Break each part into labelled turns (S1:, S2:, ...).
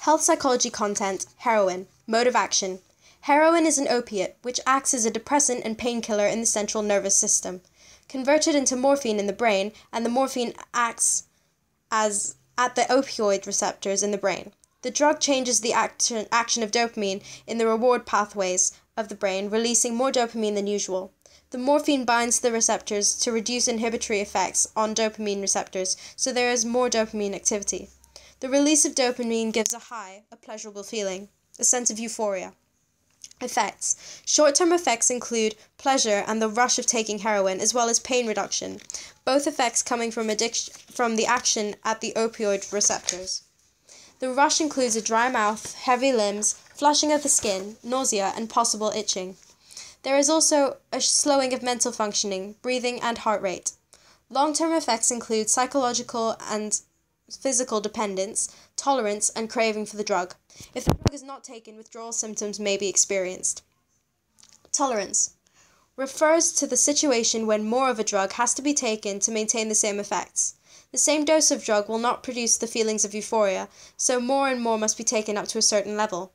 S1: Health psychology content, heroin. Mode of action. Heroin is an opiate, which acts as a depressant and painkiller in the central nervous system. Converted into morphine in the brain, and the morphine acts as at the opioid receptors in the brain. The drug changes the action of dopamine in the reward pathways of the brain, releasing more dopamine than usual. The morphine binds the receptors to reduce inhibitory effects on dopamine receptors, so there is more dopamine activity. The release of dopamine gives a high, a pleasurable feeling, a sense of euphoria. Effects. Short-term effects include pleasure and the rush of taking heroin, as well as pain reduction, both effects coming from the action at the opioid receptors. The rush includes a dry mouth, heavy limbs, flushing of the skin, nausea, and possible itching. There is also a slowing of mental functioning, breathing, and heart rate. Long-term effects include psychological and physical dependence, tolerance, and craving for the drug. If the drug is not taken, withdrawal symptoms may be experienced. Tolerance refers to the situation when more of a drug has to be taken to maintain the same effects. The same dose of drug will not produce the feelings of euphoria, so more and more must be taken up to a certain level.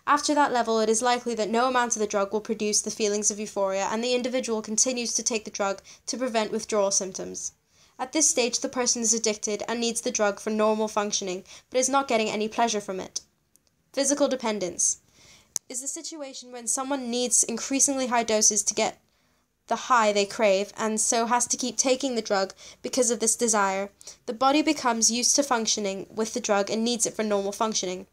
S1: After that level, it is likely that no amount of the drug will produce the feelings of euphoria, and the individual continues to take the drug to prevent withdrawal symptoms. At this stage, the person is addicted and needs the drug for normal functioning, but is not getting any pleasure from it. Physical dependence is the situation when someone needs increasingly high doses to get the high they crave, and so has to keep taking the drug because of this desire. The body becomes used to functioning with the drug and needs it for normal functioning.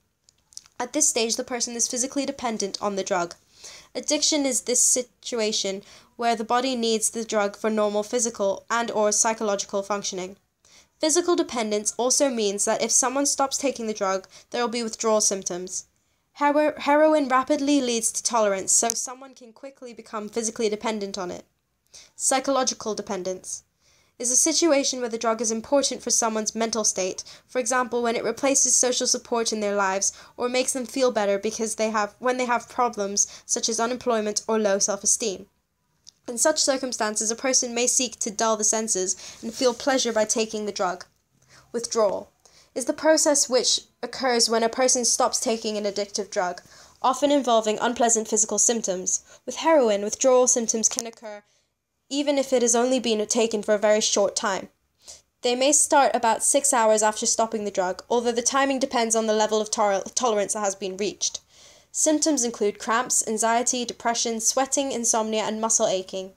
S1: At this stage, the person is physically dependent on the drug. Addiction is this situation where the body needs the drug for normal physical and/or psychological functioning. Physical dependence also means that if someone stops taking the drug, there will be withdrawal symptoms. Heroin rapidly leads to tolerance, so someone can quickly become physically dependent on it. Psychological dependence is a situation where the drug is important for someone's mental state, for example, when it replaces social support in their lives or makes them feel better when they have problems such as unemployment or low self-esteem. In such circumstances, a person may seek to dull the senses and feel pleasure by taking the drug. Withdrawal is the process which occurs when a person stops taking an addictive drug, often involving unpleasant physical symptoms. With heroin, withdrawal symptoms can occur even if it has only been taken for a very short time. They may start about 6 hours after stopping the drug, although the timing depends on the level of tolerance that has been reached. Symptoms include cramps, anxiety, depression, sweating, insomnia, and muscle aching.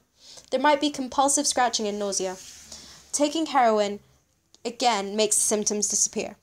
S1: There might be compulsive scratching and nausea. Taking heroin, again, makes the symptoms disappear.